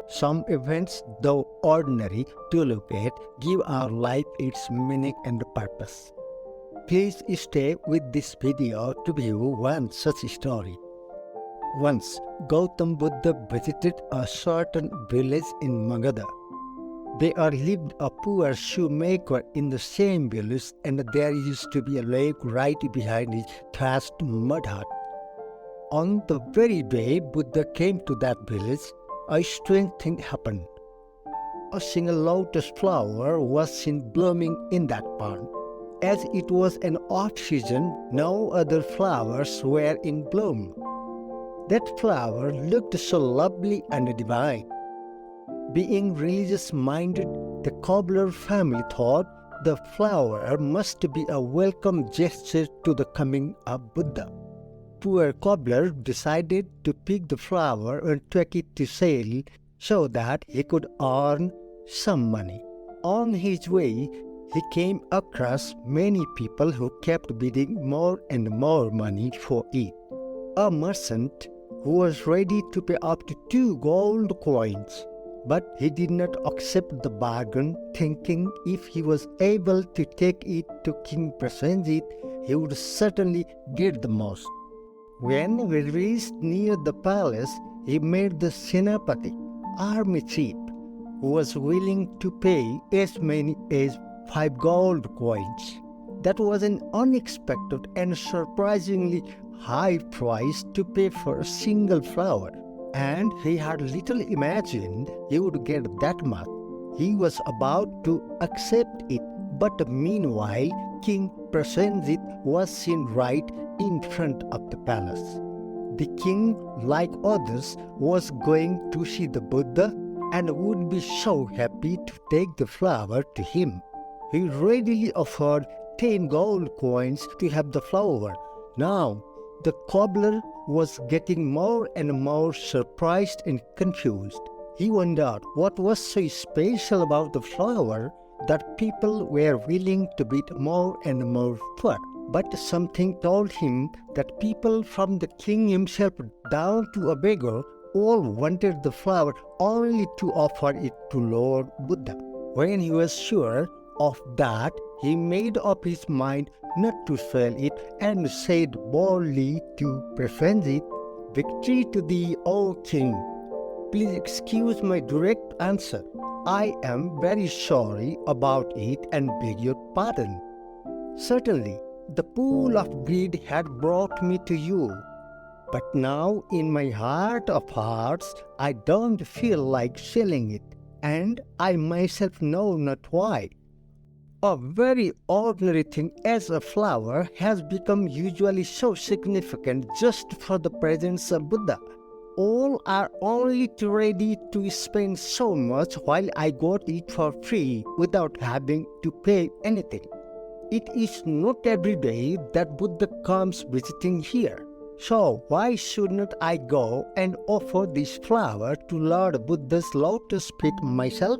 Some events, though ordinary to look at, give our life its meaning and purpose. Please stay with this video to view one such story. Once, Gautam Buddha visited a certain village in Magadha. There lived a poor shoemaker in the same village, and there used to be a lake right behind his thatched mud hut. On the very day Buddha came to that village, a strange thing happened. A single lotus flower was seen blooming in that pond. As it was an off-season, no other flowers were in bloom. That flower looked so lovely and divine. Being religious-minded, the Cobbler family thought the flower must be a welcome gesture to the coming of Buddha. Poor Cobbler decided to pick the flower and take it to sale so that he could earn some money. On his way, he came across many people who kept bidding more and more money for it. A merchant who was ready to pay up to 2 gold coins, but he did not accept the bargain, thinking if he was able to take it to King Prasenjit, he would certainly get the most. When we reached near the palace, he met the Senapati, army chief, who was willing to pay as many as 5 gold coins. That was an unexpected and surprisingly high price to pay for a single flower, and he had little imagined he would get that much. He was about to accept it, but meanwhile King Prasenjit was seen right in front of the palace. The king, like others, was going to see the Buddha and would be so happy to take the flower to him. He readily offered 10 gold coins to have the flower. Now, the cobbler was getting more and more surprised and confused. He wondered what was so special about the flower that people were willing to bid more and more for. But something told him that people from the king himself down to a beggar all wanted the flower only to offer it to Lord Buddha. When he was sure of that, he made up his mind not to sell it and said boldly to Prasenjit, "Victory to thee, O king! Please excuse my direct answer. I am very sorry about it and beg your pardon. Certainly, the pool of greed had brought me to you, but now in my heart of hearts I don't feel like selling it, and I myself know not why. A very ordinary thing as a flower has become usually so significant just for the presence of Buddha. All are only too ready to spend so much while I got it for free without having to pay anything. It is not every day that Buddha comes visiting here. So why should not I go and offer this flower to Lord Buddha's lotus feet myself?"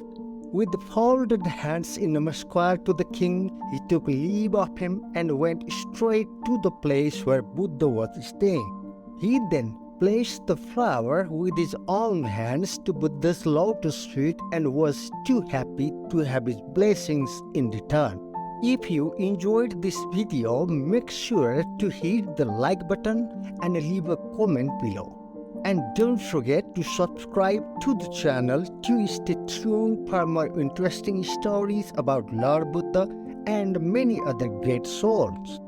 With folded hands in namaskar to the king, he took leave of him and went straight to the place where Buddha was staying. He then placed the flower with his own hands to Buddha's lotus feet and was too happy to have his blessings in return. If you enjoyed this video, make sure to hit the like button and leave a comment below. And don't forget to subscribe to the channel to stay tuned for more interesting stories about Lord Buddha and many other great souls.